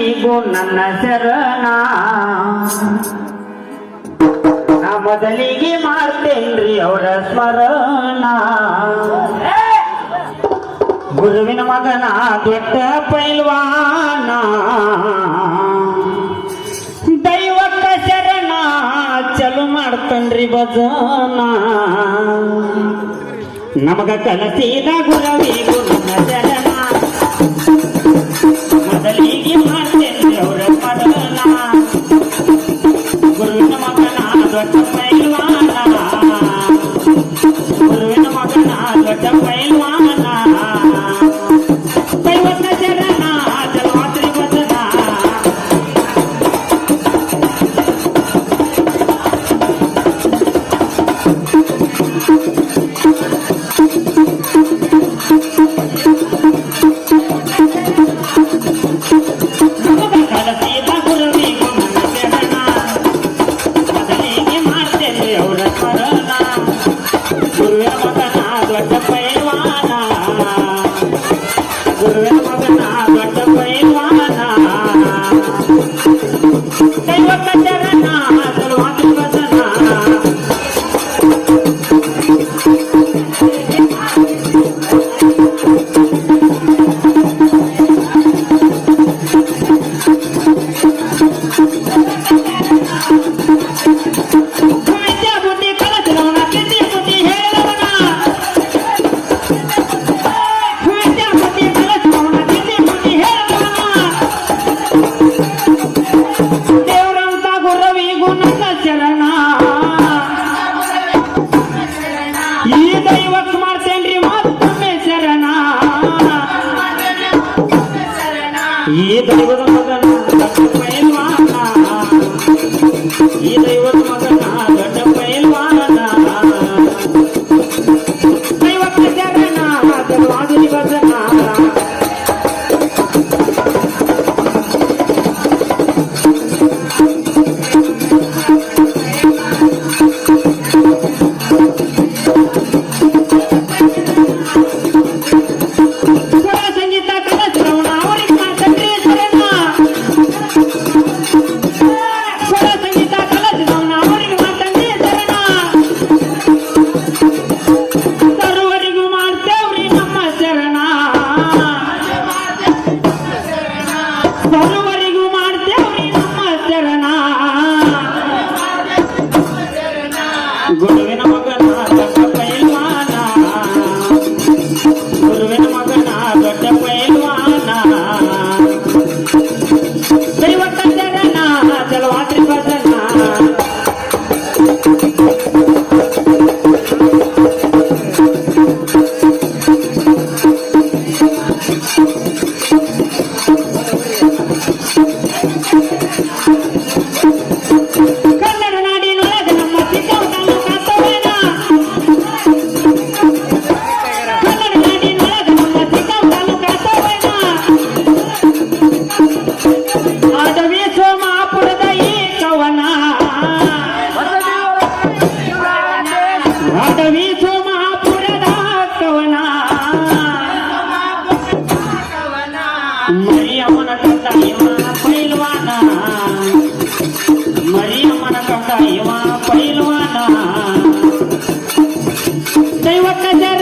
ಗುರವಿಗೂ ನನ್ನ ಶರಣ ನಾ ಮೊದಲಿಗೆ ಮಾಡ್ತೇನ್ರಿ ಅವರ ಸ್ಮರಣ ಗುರುವಿನ ಮಗನ ದೊಡ್ಡ ಪೈಲ್ವಾನ ದೈವಕ್ಕ ಶರಣ ಚಲು ಮಾಡ್ತನ್ರಿ ಭಜನ ನಮಗ ಕಲಸಿದ ಗುರವಿಗೂ ನನ್ನ ಶರಣ ಮೊದಲಿಗೆ ಮಾಡ್ತೇನ್ರಿ ಅವರ ಸ್ಮರಣ ಗುರುವಿನ ಮಗನ ದೊಡ್ಡ ಪೈಲ್ವಾನ ಗುರುವಿನ ಮಗನ ದೊಡ್ಡ ಪೈಲ್ವಾನ ದೈವಕ್ಕ ಶರಣ ಜಲವಾತ್ರಿ ಭಜನ ಗುರುವಿನ ಮಗನ ದೊಡ್ಡ ಪೈಲ್ವಾನ ದೈವಕ್ಕ ಶರಣ ಜಲವಾತ್ರಿ ಭಜನ ಈ ದೈವಕ್ಕೆ ಮಾಡ್ತೇನ್ರಿ ಮತ್ತೊಮ್ಮೆ ಶರಣ ಈ ದೈವದ ಮಗನ ದೊಡ್ಡ ಪೈಲ್ವಾನ ಈ ದೈವದ ಮಗನ ದೊಡ್ಡ ಪೈಲ್ವಾನ ದೈವಕ್ಕೆ ಶರಣ ಜಲವಾತ್ರಿ ಭಜನ ಸರ್ವರಿಗೂ ಮಾಡ್ತೇವ್ರಿ ನಮ್ಮ ಶರಣ ಗುರುವಿನ ಮಗನ ದೊಡ್ಡ ಪೈಲ್ವಾನ ಗುರುವಿನ ಮಗನ ದೊಡ್ಡ ಪೈಲ್ವಾನ ದೈವಕ್ಕ ಶರಣ ಜಲವಾತ್ರಿ ಭಜನ ಕನ್ನಡ ನಾಡಿನೊಳಗ ನಮ್ಮ ಚಿಕ್ಕವ ತಾಲೂಕ ತವನ ಕನ್ನಡ ನಾಡಿನೊಳಗ ನಮ್ಮ ಚಿಕ್ಕವ ತಾಲೂಕ ತವನ ಆದವಿ ಸೋಮಾಪುರದ ಈ ಕವನ ಆದವಿ ಸೋಮಾಪುರದ ಕವನ ಮರಿಯಮ್ಮನ ಕಂದ ಇವ ಪೈಲ್ವಾನ ಮರಿಯಮ್ಮನ ಕಂದ ಇವ ಪೈಲ್ವಾನ ದೈವಕ್ಕ ಶರಣ